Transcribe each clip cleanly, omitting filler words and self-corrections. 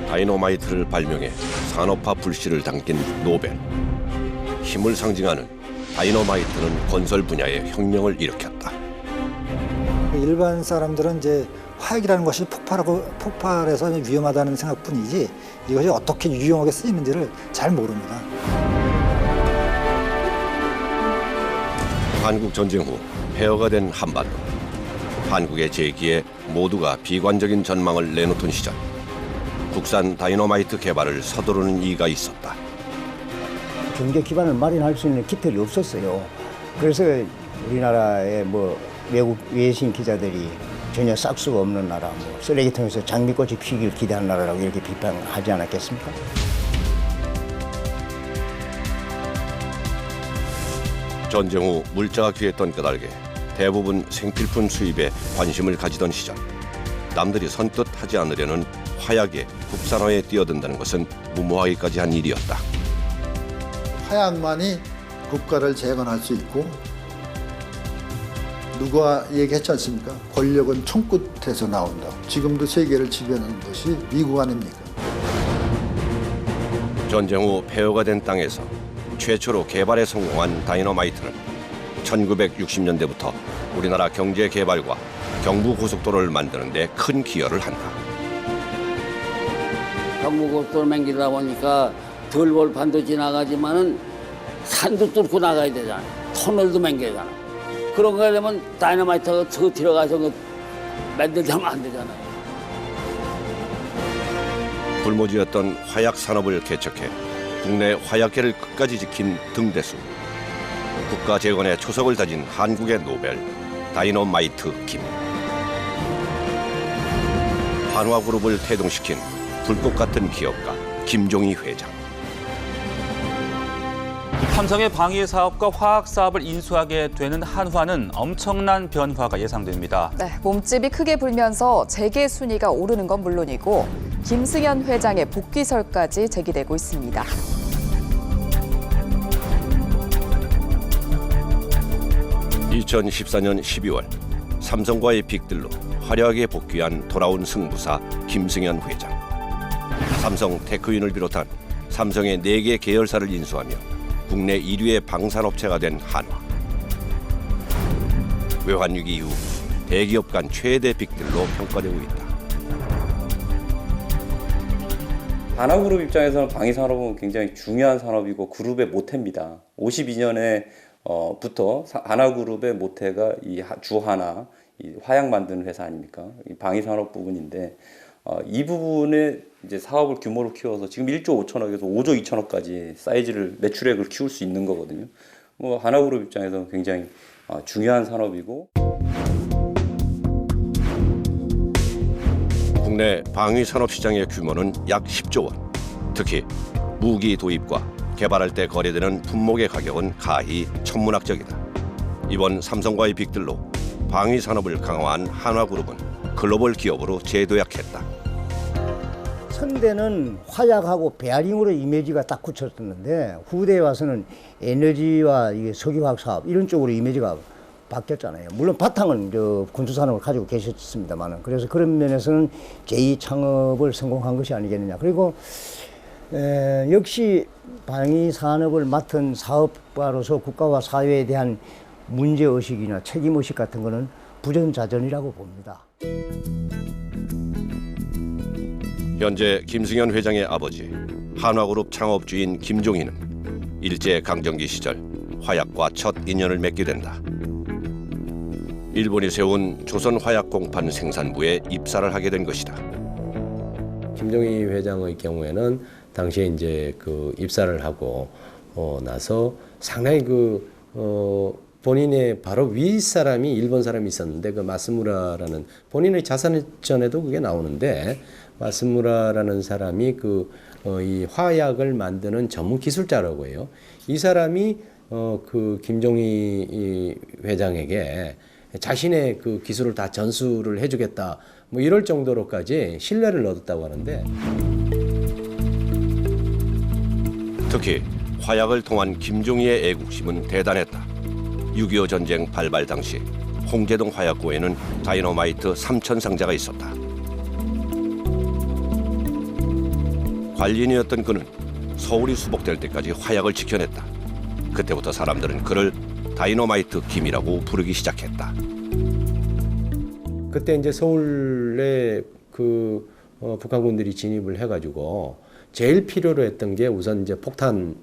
다이너마이트를 발명해 산업화 불씨를 당긴 노벨. 힘을 상징하는 다이너마이트는 건설 분야에 혁명을 일으켰다. 일반 사람들은 이제 화약이라는 것이 폭발해서 위험하다는 생각뿐이지 이것이 어떻게 유용하게 쓰이는지를 잘 모릅니다. 한국 전쟁 후 폐허가 된 한반도. 한국의 재기에 모두가 비관적인 전망을 내놓던 시절, 국산 다이너마이트 개발을 서두르는 이가 있었다. 경제 기반을 마련할 수 있는 기틀이 없었어요. 그래서 우리나라의 외국 외신 기자들이 전혀 싹수가 없는 나라, 쓰레기통에서 장미꽃이 피길 기대하는 나라라고 이렇게 비판하지 않았겠습니까? 전쟁 후 물자가 귀했던 까닭에 대부분 생필품 수입에 관심을 가지던 시절, 남들이 선뜻 하지 않으려는 화약의 국산화에 뛰어든다는 것은 무모하기까지 한 일이었다. 화약만이 국가를 재건할 수 있고, 누가 얘기했지 않습니까? 권력은 총끝에서 나온다. 지금도 세계를 지배하는 것이 미국 아닙니까? 전쟁 후 폐허가 된 땅에서 최초로 개발에 성공한 다이너마이트는 1960년대부터 우리나라 경제 개발과 경부고속도로를 만드는 데 큰 기여를 한다. 경부고속도로 맹기다 보니까 들벌판도 지나가지만은 산도 뚫고 나가야 되잖아요. 터널도 맹겨잖아. 그런 거 하려면 다이너마이트가 더 들어가서 만들자면 안 되잖아요. 불모지였던 화약 산업을 개척해 국내 화약계를 끝까지 지킨 등대수. 국가 재건의 초석을 다진 한국의 노벨, 다이너마이트 김. 한화그룹을 태동시킨 불꽃 같은 기업가 김종희 회장. 삼성의 방위 사업과 화학 사업을 인수하게 되는 한화는 엄청난 변화가 예상됩니다. 네, 몸집이 크게 불면서 재계 순위가 오르는 건 물론이고 김승현 회장의 복귀설까지 제기되고 있습니다. (2014년 12월) 삼성과의 빅딜로 화려하게 복귀한 돌아온 승부사 김승현 회장. 삼성 테크윈을 비롯한 삼성의 4개 계열사를 인수하며 국내 1위의 방산업체가 된 한화. 외환위기 이후 대기업 간 최대 빅딜로 평가되고 있다. 한화그룹 입장에서는 방위산업은 굉장히 중요한 산업이고 그룹의 모태입니다. 52년에 부터 한화그룹의 모태가 이 주하나, 이 화약 만드는 회사 아닙니까? 이 방위산업 부분인데 이 부분에 이제 사업을 규모를 키워서 지금 1조 5천억에서 5조 2천억까지 사이즈를 매출액을 키울 수 있는 거거든요. 한화그룹 입장에서는 굉장히 중요한 산업이고. 국내 방위 산업 시장의 규모는 약 10조 원. 특히 무기 도입과 개발할 때 거래되는 품목의 가격은 가히 천문학적이다. 이번 삼성과의 빅딜로 방위 산업을 강화한 한화그룹은 글로벌 기업으로 재도약했다. 선대는 화약하고 베어링으로 이미지가 딱 굳혔었는데 후대에 와서는 에너지와 이게 석유화학 사업 이런 쪽으로 이미지가 바뀌었잖아요. 물론 바탕은 군수산업을 가지고 계셨습니다만, 그래서 그런 면에서는 제2창업을 성공한 것이 아니겠느냐. 그리고 역시 방위산업을 맡은 사업가로서 국가와 사회에 대한 문제의식이나 책임의식 같은 거는 부전자전이라고 봅니다. 현재 김승현 회장의 아버지, 한화그룹 창업주인 김종희는 일제강점기 시절 화약과 첫 인연을 맺게 된다. 일본이 세운 조선화약공판 생산부에 입사를 하게 된 것이다. 김종희 회장의 경우에는 당시에 이제 입사를 하고 나서 상당히 본인의 바로 윗사람이 일본 사람이 있었는데 마스무라라는 본인의 자산전에도 그게 나오는데 마스무라라는 사람이 이 화약을 만드는 전문 기술자라고 해요. 이 사람이 김종희 회장에게 자신의 기술을 다 전수를 해주겠다 이럴 정도로까지 신뢰를 얻었다고 하는데, 특히 화약을 통한 김종희의 애국심은 대단했다. 6.25 전쟁 발발 당시 홍제동 화약고에는 다이너마이트 3,000 상자가 있었다. 관리인이었던 그는 서울이 수복될 때까지 화약을 지켜냈다. 그때부터 사람들은 그를 다이너마이트 김이라고 부르기 시작했다. 그때 이제 서울에 북한군들이 진입을 해가지고 제일 필요로 했던 게 우선 이제 폭탄,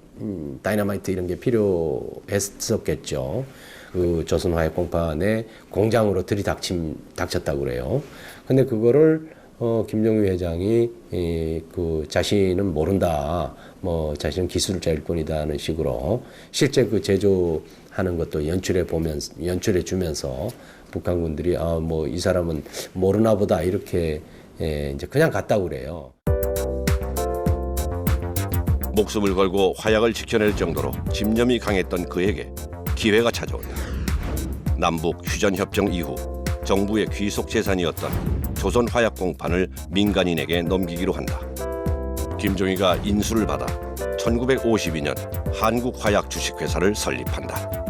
다이너마이트 이런 게 필요했었겠죠. 그 조선화약공판의 공장으로 닥쳤다고 그래요. 근데 그거를 김정일 회장이 그 자신은 모른다, 뭐 자신은 기술자일 뿐이다 하는 식으로 실제 그 제조하는 것도 연출해 주면서 북한군들이 뭐 이 사람은 모르나 보다 이렇게 이제 그냥 갔다고 그래요. 목숨을 걸고 화약을 지켜낼 정도로 집념이 강했던 그에게 기회가 찾아온다. 남북 휴전협정 이후 정부의 귀속 재산이었던 조선화약공판을 민간인에게 넘기기로 한다. 김종희가 인수를 받아 1952년 한국화약 주식회사를 설립한다.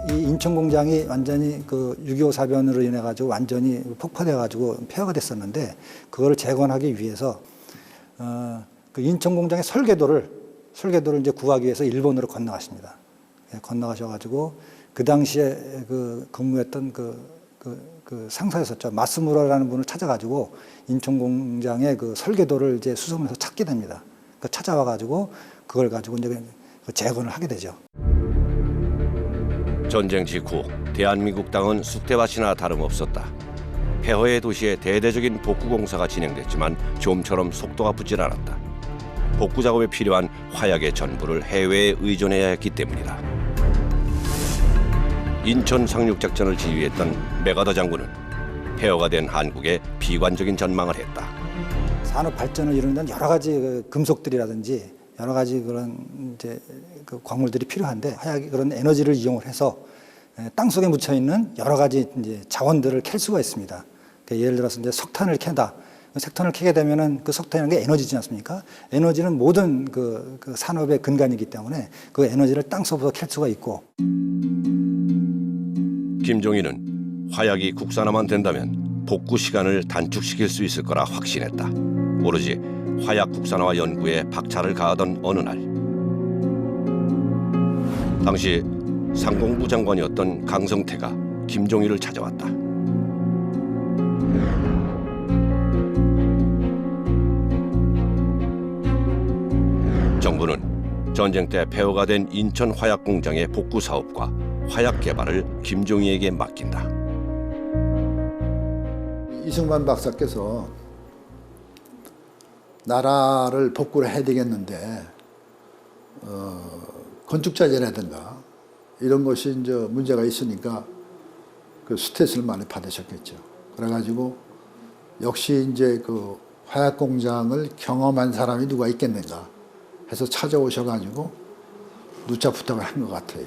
이 인천 공장이 완전히 그 6.25 사변으로 인해 가지고 완전히 폭파돼 가지고 폐허가 됐었는데 그거를 재건하기 위해서 그 인천 공장의 설계도를 이제 구하기 위해서 일본으로 건너가십니다. 건너가셔가지고 그 당시에 그 근무했던 그 상사였었죠. 마스무라라는 분을 찾아가지고 인천 공장의 그 설계도를 이제 수소문해서 찾게 됩니다. 그 찾아와가지고 그걸 가지고 이제 재건을 하게 되죠. 전쟁 직후 대한민국 땅은 쑥대밭이나 다름없었다. 폐허의 도시에 대대적인 복구 공사가 진행됐지만 좀처럼 속도가 붙질 않았다. 복구 작업에 필요한 화약의 전부를 해외에 의존해야 했기 때문이다. 인천 상륙작전을 지휘했던 맥아더 장군은 폐허가 된 한국에 비관적인 전망을 했다. 산업 발전을 이루는 데는 여러 가지 그 금속들이라든지 여러 가지 그런 이제 그 광물들이 필요한데 화약이 그런 에너지를 이용을 해서 땅 속에 묻혀 있는 여러 가지 이제 자원들을 캘 수가 있습니다. 그러니까 예를 들어서 이제 석탄을 캐다. 석탄을 캐게 되면은 그 석탄이라는 게 에너지지 않습니까? 에너지는 모든 그 산업의 근간이기 때문에 그 에너지를 땅 속에서 캘 수가 있고. 김종희는 화약이 국산화만 된다면 복구 시간을 단축시킬 수 있을 거라 확신했다. 오로지 화약 국산화 연구에 박차를 가하던 어느 날, 당시 상공부 장관이었던 강성태가 김종희를 찾아왔다. 정부는 전쟁 때 폐허가 된 인천 화약 공장의 복구 사업과 화약 개발을 김종희에게 맡긴다. 이승만 박사께서 나라를 복구를 해야 되겠는데 건축자재라든가 이런 것이 이제 문제가 있으니까 그 스트레스를 많이 받으셨겠죠. 그래가지고 역시 이제 그 화약 공장을 경험한 사람이 누가 있겠는가 해서 찾아오셔가지고 누차 부탁을 한 것 같아요.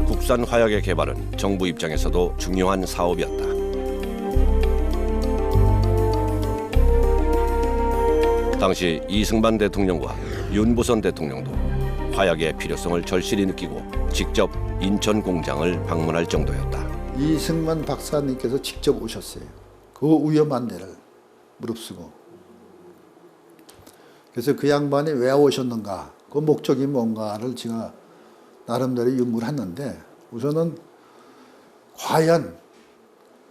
국산 화약의 개발은 정부 입장에서도 중요한 사업이었다. 당시 이승만 대통령과 윤보선 대통령도 화약의 필요성을 절실히 느끼고 직접 인천 공장을 방문할 정도였다. 이승만 박사님께서 직접 오셨어요. 그 위험한 데를 무릅쓰고. 그래서 그 양반이 왜 오셨는가, 그 목적이 뭔가를 제가 나름대로 연구를 했는데 우선은 과연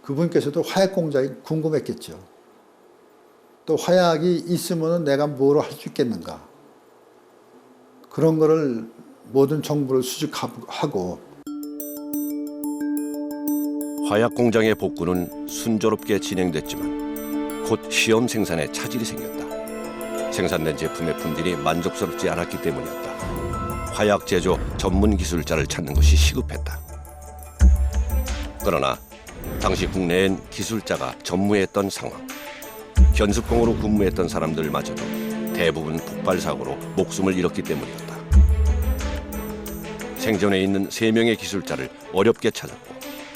그분께서도 화약 공장이 궁금했겠죠. 또 화약이 있으면 내가 뭐를 할 수 있겠는가. 그런 거를 모든 정보를 수집하고. 화약 공장의 복구는 순조롭게 진행됐지만 곧 시험 생산에 차질이 생겼다. 생산된 제품의 품질이 만족스럽지 않았기 때문이었다. 화약 제조 전문 기술자를 찾는 것이 시급했다. 그러나 당시 국내엔 기술자가 전무했던 상황. 견습공으로 근무했던 사람들마저도 대부분 폭발 사고로 목숨을 잃었기 때문이었다. 생존해 있는 3명의 기술자를 어렵게 찾았고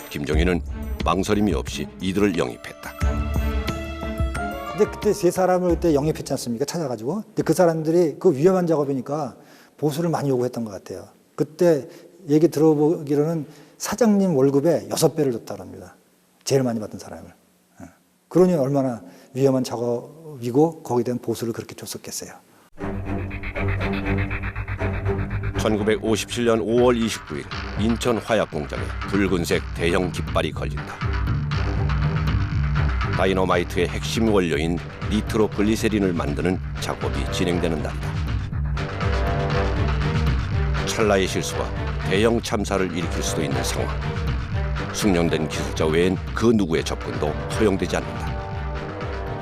김종희는 망설임이 없이 이들을 영입했다. 근데 그때 3사람을 그때 영입했지 않습니까? 찾아가지고. 근데 그 사람들이 그 위험한 작업이니까 보수를 많이 요구했던 것 같아요. 그때 얘기 들어보기로는 사장님 월급의 6배를 줬다고 합니다. 제일 많이 받은 사람을. 그러니 얼마나 위험한 작업이고 거기에 대한 보수를 그렇게 줬었겠어요. 1957년 5월 29일 인천 화약공장에 붉은색 대형 깃발이 걸린다. 다이너마이트의 핵심 원료인 니트로글리세린을 만드는 작업이 진행되는 날이다. 찰나의 실수가 대형 참사를 일으킬 수도 있는 상황. 숙련된 기술자 외엔 그 누구의 접근도 허용되지 않는다.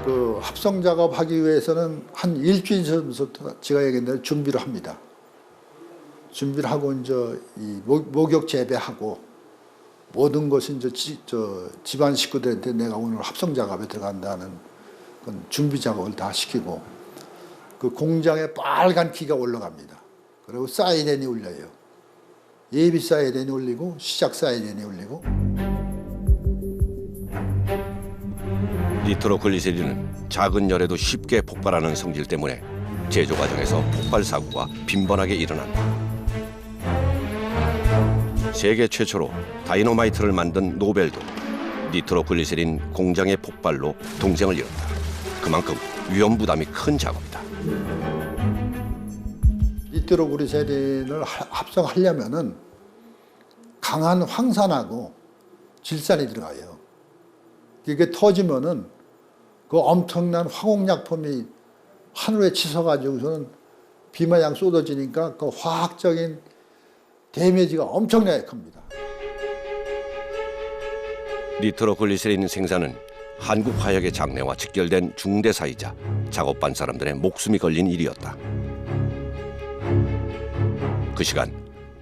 그 합성 작업하기 위해서는 한 일주일 전부터 제가 얘기한 대로 준비를 합니다. 준비를 하고 이제 이 목욕 재배하고 모든 것이 이제 집안 식구들한테 내가 오늘 합성 작업에 들어간다는 그런 준비 작업을 다 시키고 그 공장에 빨간 키가 올라갑니다. 그리고 사이렌이 울려요. 예비 사이렌이 울리고 시작 사이렌이 울리고. 니트로글리세린은 작은 열에도 쉽게 폭발하는 성질 때문에 제조 과정에서 폭발 사고가 빈번하게 일어난다. 세계 최초로 다이너마이트를 만든 노벨도 니트로글리세린 공장의 폭발로 동생을 잃었다. 그만큼 위험 부담이 큰 작업이다. 니트로글리세린을 합성하려면은 강한 황산하고 질산이 들어가요. 이게 터지면은 그 엄청난 화공약품이 하늘에 치솟아가지고서는 비마냥 쏟아지니까 그 화학적인 데미지가 엄청나게 큽니다. 니트로글리세린 생산은 한국화약의 장래와 직결된 중대사이자 작업반 사람들의 목숨이 걸린 일이었다. 그 시간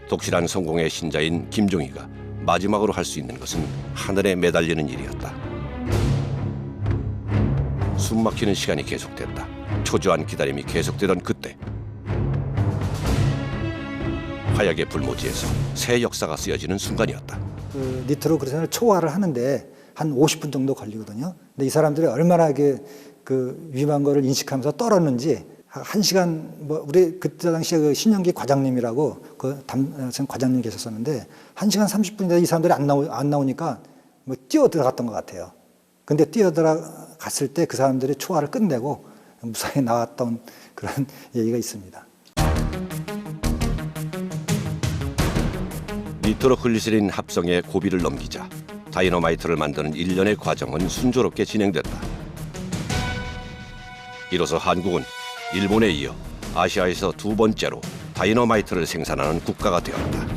독실한 성공의 신자인 김종희가 마지막으로 할 수 있는 것은 하늘에 매달리는 일이었다. 숨막히는 시간이 계속됐다. 초조한 기다림이 계속되던 그때 화약의 불모지에서 새 역사가 쓰여지는 순간이었다. 그 니트로글리세린을 초화를 하는데 한 50분 정도 걸리거든요. 근데 이 사람들이 얼마나 그 위험한 거를 인식하면서 떨었는지 1시간 뭐 우리 그때 당시에 그 신영기 과장님이라고 그 과장님 계셨었는데 1시간 30분이다 이 사람들이 안 나오니까 뭐 뛰어 들어갔던 것 같아요. 근데 뛰어 들어갔을 때 그 사람들이 초화를 끝내고 무사히 나왔던 그런 얘기가 있습니다. 니트로글리세린 합성의 고비를 넘기자 다이너마이트를 만드는 일련의 과정은 순조롭게 진행됐다. 이로써 한국은 일본에 이어 아시아에서 두 번째로 다이너마이트를 생산하는 국가가 되었다.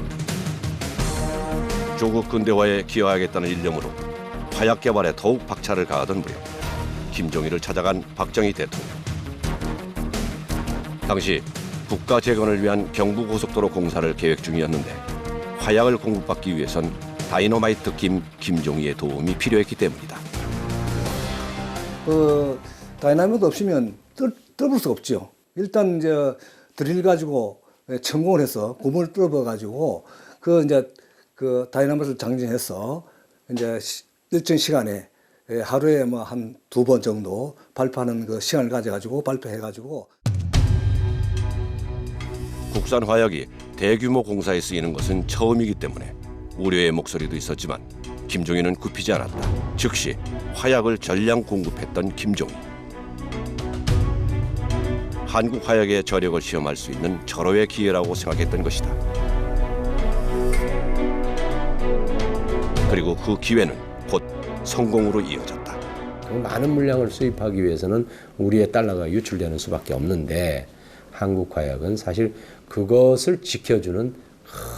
조국 근대화에 기여하겠다는 일념으로 화약 개발에 더욱 박차를 가하던 무렵 김종희를 찾아간 박정희 대통령. 당시 국가 재건을 위한 경부고속도로 공사를 계획 중이었는데 화약을 공급받기 위해선 다이너마이트 김종희의 도움이 필요했기 때문이다. 다이나마이트 없으면 뚫을 수 없죠. 일단 이제 드릴 가지고 천공을 해서 구멍을 뚫어 가지고 그 다이나마이트를 장전해서 이제 일정 시간에 하루에 뭐 한 2번 정도 발표하는 그 시간을 가져가지고 발표해가지고. 국산 화약이 대규모 공사에 쓰이는 것은 처음이기 때문에 우려의 목소리도 있었지만 김종희는 굽히지 않았다. 즉시 화약을 전량 공급했던 김종희. 한국 화약의 저력을 시험할 수 있는 절호의 기회라고 생각했던 것이다. 그리고 그 기회는 곧 성공으로 이어졌다. 많은 물량을 수입하기 위해서는 우리의 달러가 유출되는 수밖에 없는데 한국 화약은 사실 그것을 지켜주는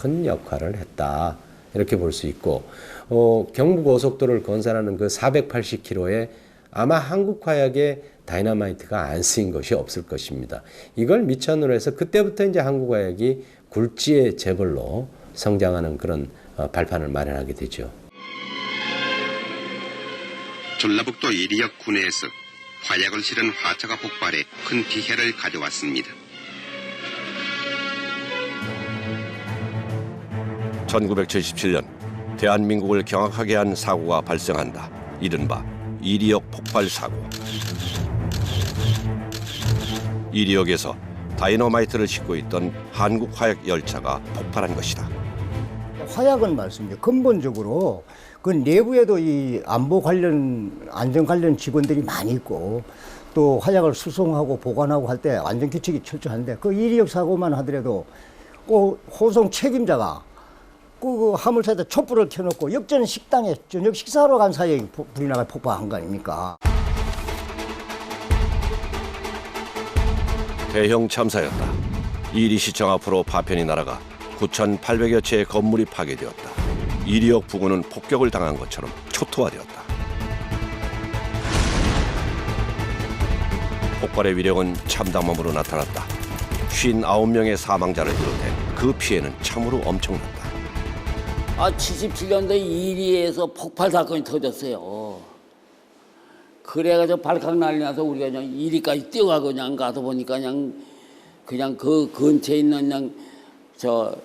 큰 역할을 했다. 이렇게 볼 수 있고 경부고속도로를 건설하는 그 480km에 아마 한국 화약의 다이너마이트가 안 쓰인 것이 없을 것입니다. 이걸 미천으로 해서 그때부터 이제 한국 화약이 굴지의 재벌로 성장하는 그런 발판을 마련하게 되죠. 전라북도 예리역 군내에서 화약을 실은 화차가 폭발해 큰 피해를 가져왔습니다. 1977년 대한민국을 경악하게 한 사고가 발생한다. 이른바 이리역 폭발 사고. 이리역에서 다이너마이트를 싣고 있던 한국 화약 열차가 폭발한 것이다. 화약은 말씀이죠. 근본적으로 그 내부에도 이 안보 관련, 안전 관련 직원들이 많이 있고 또 화약을 수송하고 보관하고 할 때 안전 규칙이 철저한데 그 일이역 사고만 하더라도 그 호송 책임자가 그 화물차에다 촛불을 켜놓고 역전 식당에 저녁 식사하러 간 사이에 불이 나가 폭파한 거 아닙니까? 대형 참사였다. 이리시청 앞으로 파편이 날아가 9,800여 채의 건물이 파괴되었다. 이리역 부근은 폭격을 당한 것처럼 초토화되었다. 폭발의 위력은 참담함으로 나타났다. 59명의 사망자를 비롯해 그 피해는 참으로 엄청났다. 77년도에 이리에서 폭발 사건이 터졌어요. 그래가지고 발칵 난리 나서 우리가 그냥 이리까지 뛰어가고 그냥 가서 보니까 그냥 그 근처에 있는 그냥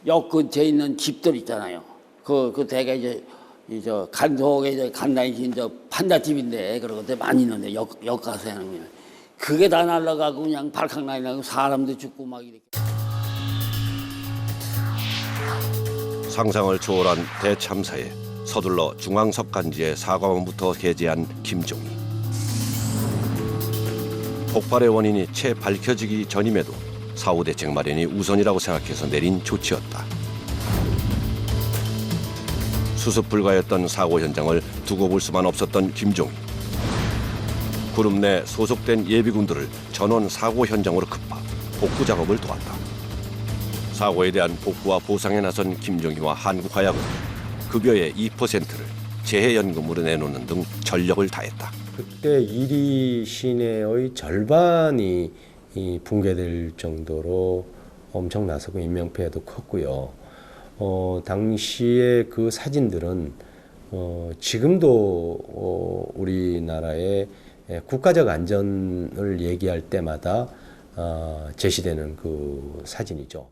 역 근처에 있는 집들 있잖아요. 그 대개 이제 간속에 이제 간단히 판잣집인데 그런 것들 많이 있는데 역 가서 하는 그게 다 날아가고 그냥 발칵 난리 나고 사람도 죽고 막 이렇게. 상상을 초월한 대참사에 서둘러 중앙석간지에 사과문부터 게재한 김종희. 폭발의 원인이 채 밝혀지기 전임에도 사후 대책 마련이 우선이라고 생각해서 내린 조치였다. 수습 불가였던 사고 현장을 두고 볼 수만 없었던 김종희. 그룹 내 소속된 예비군들을 전원 사고 현장으로 급파 복구 작업을 도왔다. 사고에 대한 복구와 보상에 나선 김종희와 한국화약은 급여의 2%를 재해연금으로 내놓는 등 전력을 다했다. 그때 이리 시내의 절반이 붕괴될 정도로 엄청나서 그 인명피해도 컸고요. 당시에 그 사진들은 지금도 우리나라의 국가적 안전을 얘기할 때마다 제시되는 그 사진이죠.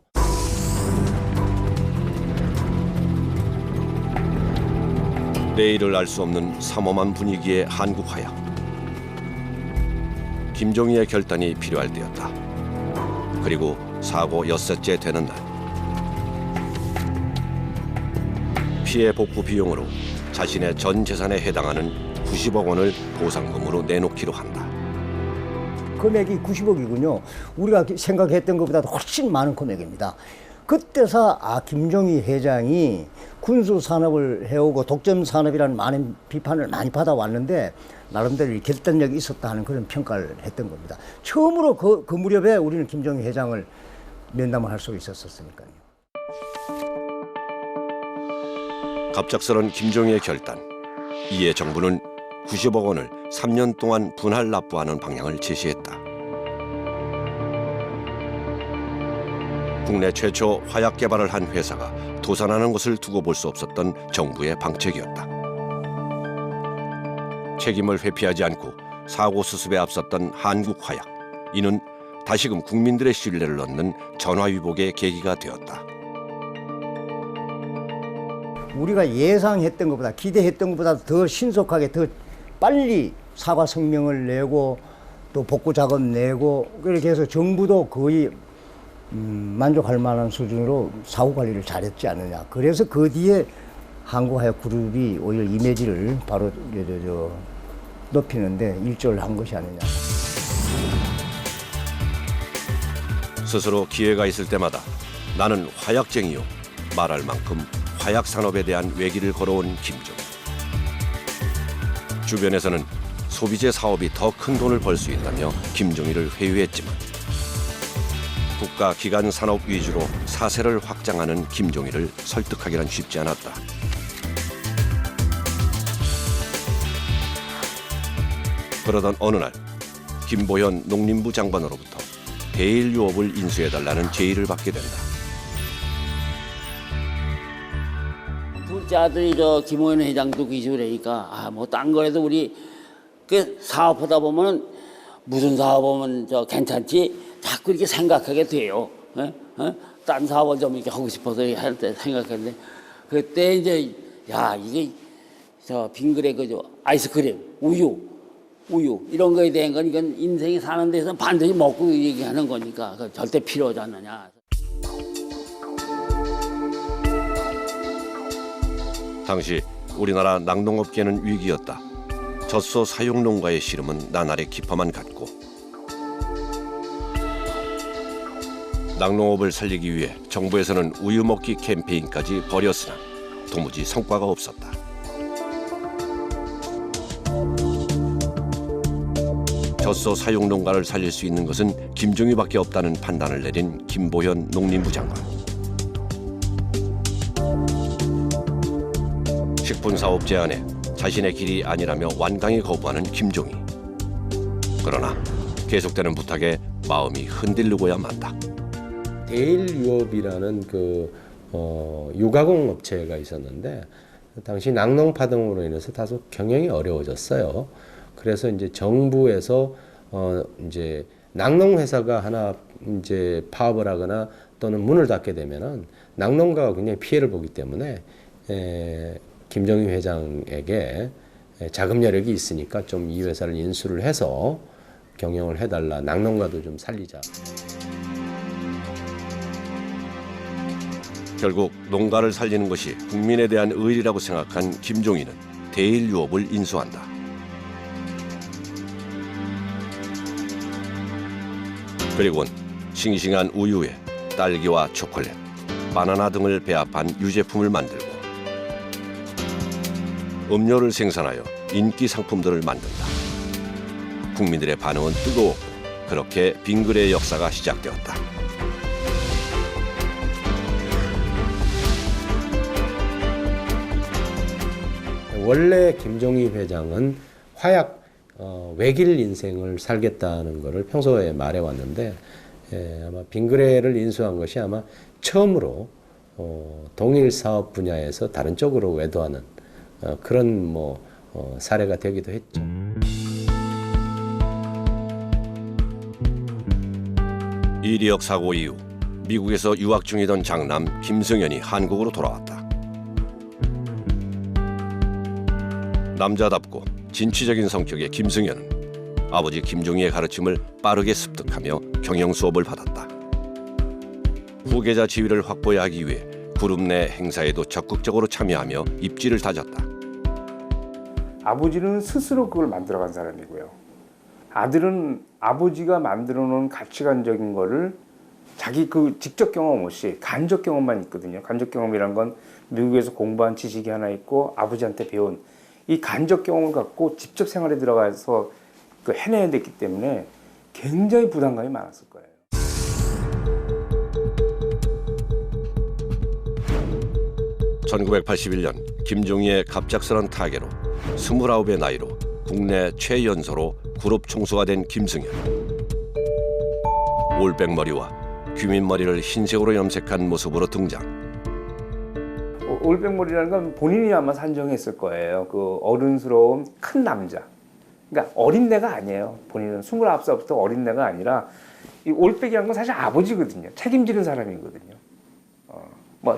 내일을 알 수 없는 삼엄한 분위기의 한국화약. 김종희의 결단이 필요할 때였다. 그리고 사고 6째 되는 날. 피해 복구 비용으로 자신의 전 재산에 해당하는 90억 원을 보상금으로 내놓기로 한다. 금액이 90억이군요. 우리가 생각했던 것보다 훨씬 많은 금액입니다. 그때서 김종희 회장이 군수 산업을 해오고 독점 산업이라는 많은 비판을 많이 받아왔는데 나름대로 결단력이 있었다 하는 그런 평가를 했던 겁니다. 처음으로 그 무렵에 우리는 김종희 회장을 면담을 할 수 있었으니까요. 갑작스런 김종희의 결단. 이에 정부는 90억 원을 3년 동안 분할 납부하는 방향을 제시했다. 국내 최초 화약 개발을 한 회사가 도산하는 것을 두고 볼 수 없었던 정부의 방책이었다. 책임을 회피하지 않고 사고 수습에 앞섰던 한국화약. 이는 다시금 국민들의 신뢰를 얻는 전화위복의 계기가 되었다. 우리가 예상했던 것보다 기대했던 것보다 더 신속하게 더 빨리 사과 성명을 내고 또 복구 작업 내고 그렇게 해서 정부도 거의 만족할 만한 수준으로 사후 관리를 잘했지 않느냐. 그래서 그 뒤에 한국화약 그룹이 오히려 이미지를 바로 높이는데 일조를 한 것이 아니냐. 스스로 기회가 있을 때마다 나는 화약쟁이요 말할 만큼 화약 산업에 대한 외기를 걸어온 김종희. 주변에서는 소비재 사업이 더 큰 돈을 벌 수 있다며 김종희를 회유했지만 국가 기관 산업 위주로 사세를 확장하는 김종희를 설득하기란 쉽지 않았다. 그러던 어느 날 김보현 농림부 장관으로부터 대일 유업을 인수해달라는 제의를 받게 된다. 둘째 아들이 김호연 회장도 기술이니까 뭐 딴 거라도 우리 그 사업하다 보면 무슨 사업하면 괜찮지 자꾸 이렇게 생각하게 돼요. 딴 사업을 좀 이렇게 하고 싶어서 할 때 생각했는데 그때 이제 이게 빙그레 아이스크림, 우유 이런 거에 대한 건 이건 인생이 사는 데서 반드시 먹고 얘기하는 거니까 절대 필요하지 않느냐. 당시 우리나라 낙농업계는 위기였다. 젖소 사용 농가의 시름은 나날의 깊어만 갔고 낙농업을 살리기 위해 정부에서는 우유 먹기 캠페인까지 벌였으나 도무지 성과가 없었다. 젖소 사용 농가를 살릴 수 있는 것은 김종희밖에 없다는 판단을 내린 김보현 농림부 장관. 식품사업 제안에 자신의 길이 아니라며 완강히 거부하는 김종희. 그러나 계속되는 부탁에 마음이 흔들리고야 만다. 대일유업이라는 유가공 업체가 있었는데 당시 낙농 파동으로 인해서 다소 경영이 어려워졌어요. 그래서 이제 정부에서 이제 낙농 회사가 하나 이제 파업을 하거나 또는 문을 닫게 되면은 낙농가가 굉장히 피해를 보기 때문에 김종희 회장에게 자금 여력이 있으니까 좀 이 회사를 인수를 해서 경영을 해달라. 낙농가도 좀 살리자. 결국 농가를 살리는 것이 국민에 대한 의리라고 생각한 김종희는 대일유업을 인수한다. 그리고는 싱싱한 우유에 딸기와 초콜릿, 바나나 등을 배합한 유제품을 만들고 음료를 생산하여 인기 상품들을 만든다. 국민들의 반응은 뜨거웠고 그렇게 빙그레의 역사가 시작되었다. 원래 김종희 회장은 화약 외길 인생을 살겠다는 것을 평소에 말해왔는데 아마 빙그레를 인수한 것이 아마 처음으로 동일 사업 분야에서 다른 쪽으로 외도하는 그런 사례가 되기도 했죠. 이리역 사고 이후 미국에서 유학 중이던 장남 김승현이 한국으로 돌아왔다. 남자답고 진취적인 성격의 김승현은 아버지 김종희의 가르침을 빠르게 습득하며 경영 수업을 받았다. 후계자 지위를 확보해야 하기 위해 그룹 내 행사에도 적극적으로 참여하며 입지를 다졌다. 아버지는 스스로 그걸 만들어간 사람이고요. 아들은 아버지가 만들어놓은 가치관적인 거를 자기 그 직접 경험 없이 간접 경험만 있거든요. 간접 경험이란 건 미국에서 공부한 지식이 하나 있고 아버지한테 배운 이 간접 경험을 갖고 직접 생활에 들어가서 해내야 됐기 때문에 굉장히 부담감이 많았을 거예요. (1981년) 김종희의 갑작스런 타계로 29의 나이로 국내 최연소로 그룹 총수가 된 김승현. 올백머리와 귀민머리를 흰색으로 염색한 모습으로 등장. 올백머리라는 건 본인이 아마 산정했을 거예요. 그 어른스러운 큰 남자. 그러니까 어린애가 아니에요. 본인은 29살부터 어린애가 아니라 이 올백이라는 건 사실 아버지거든요. 책임지는 사람이거든요.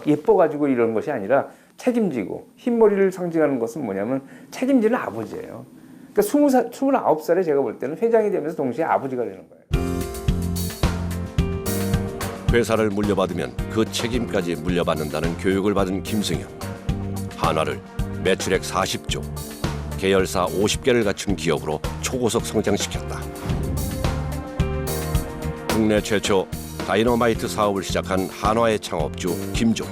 예뻐가지고 이런 것이 아니라 책임지고 흰머리를 상징하는 것은 뭐냐면 책임지는 아버지예요. 그러니까 29살에 제가 볼 때는 회장이 되면서 동시에 아버지가 되는 거예요. 회사를 물려받으면 그 책임까지 물려받는다는 교육을 받은 김승현. 한화를 매출액 40조, 계열사 50개를 갖춘 기업으로 초고속 성장시켰다. 국내 최초 다이너마이트 사업을 시작한 한화의 창업주 김종희.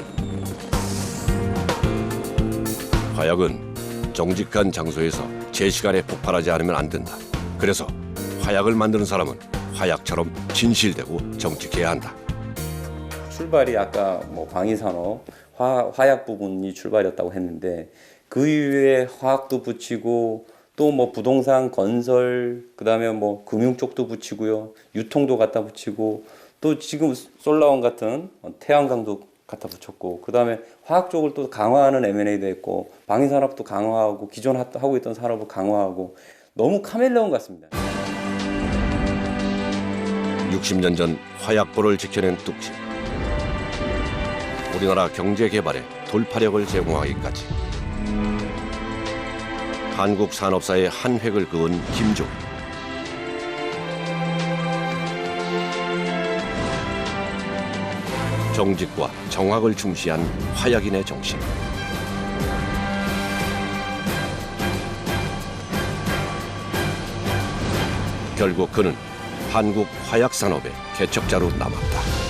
화약은 정직한 장소에서 제 시간에 폭발하지 않으면 안 된다. 그래서 화약을 만드는 사람은 화약처럼 진실되고 정직해야 한다. 출발이 아까 방위산업 화약 부분이 출발이었다고 했는데 그 이후에 화학도 붙이고 또 부동산 건설 그다음에 금융 쪽도 붙이고요. 유통도 갖다 붙이고 또 지금 솔라원 같은 태양광도 갖다 붙였고 그다음에 화학 쪽을 또 강화하는 M&A도 했고 방위산업도 강화하고 기존 하고 있던 산업을 강화하고 너무 카멜레온 같습니다. 60년 전 화약고를 지켜낸 뚝심. 우리나라 경제 개발에 돌파력을 제공하기까지. 한국 산업사의 한 획을 그은 김종희. 정직과 정확을 중시한 화약인의 정신. 결국 그는 한국 화약 산업의 개척자로 남았다.